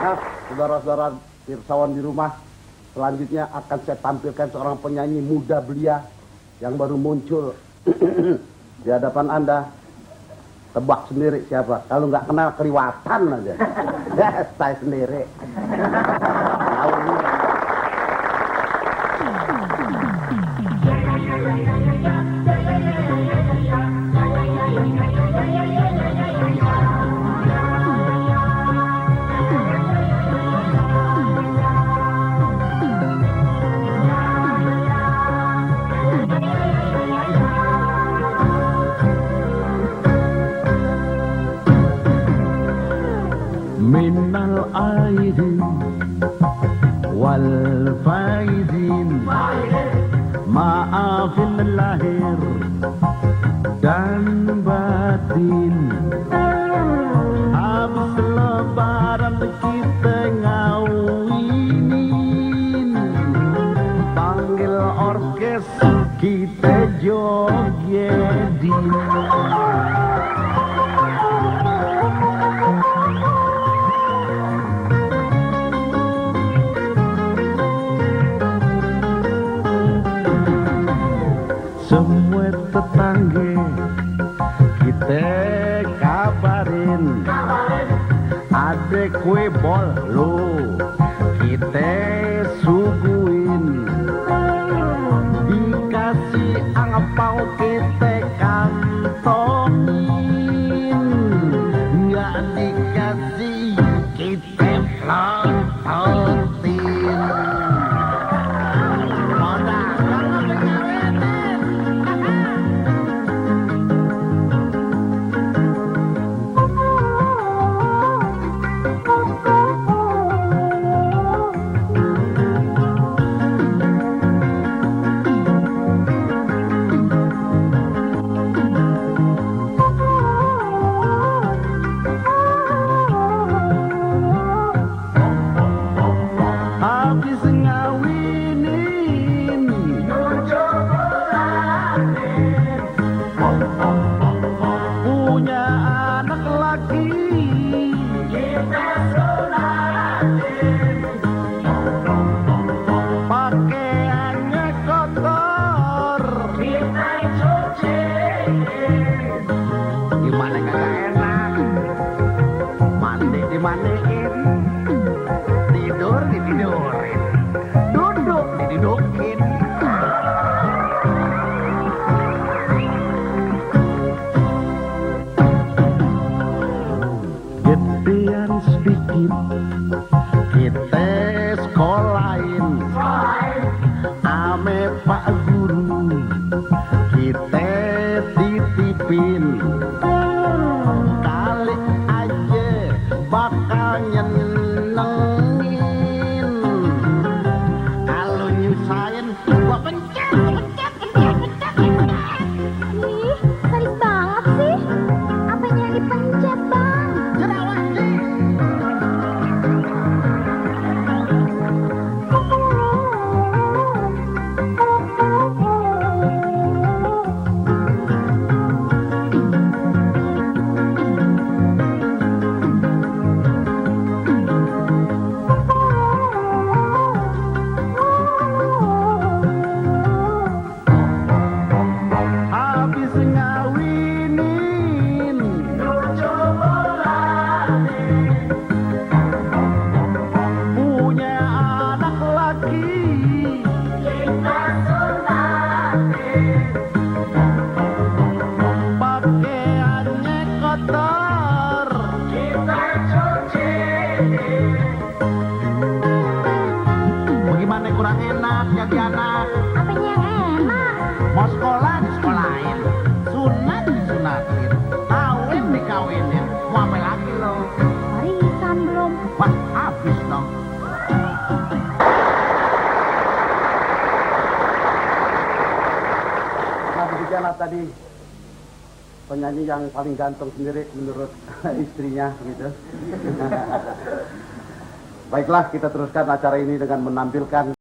Nah, saudara-saudara pirsawan di rumah, selanjutnya akan saya tampilkan seorang penyanyi muda belia yang baru muncul di hadapan Anda. Tebak sendiri siapa? Kalau nggak kenal keliwatan aja. Saya sendiri. Tahu ini. Minal aidin wal faizin, maafin lahir dan batin. Habis lebaran kita ngawinin, panggil orkes kita jogetin. Semua tetangga kita kabarin, ada kue bolu kita suguin, dikasih angpau kita kantongin, nggak dikasih kita pelototin. Habis ngawinin, punya anak laki, kita sunatin, pakaiannya kotor, kita cuciin. Gimana kagak enak, mandi dimandiin, tidur ditidurin, duduk didudukin. Gedean sedikit kita sekolahin, ame Pak Guru kita titipin, kali aja bakal nyenengin. Kalau nyusahin gua pencet. Ih, sadis banget sih. Apanya yang dipencet, Bang? Jerawat sih. Habis ngawinin, punya anak laki, kita sunatin, pakaiannya kotor, kita cuciin. Bagaimana kurang enak jadi anak? Apanya yang enak? Mau sekolah disekolahin, sunat disunatin, kawin dikawinin, mau apa lagi lo? Warisan belum. Wah, habis dong. Nah, demikianlah tadi penyanyi yang paling ganteng sendiri menurut istrinya, gitu. Baiklah, kita teruskan acara ini dengan menampilkan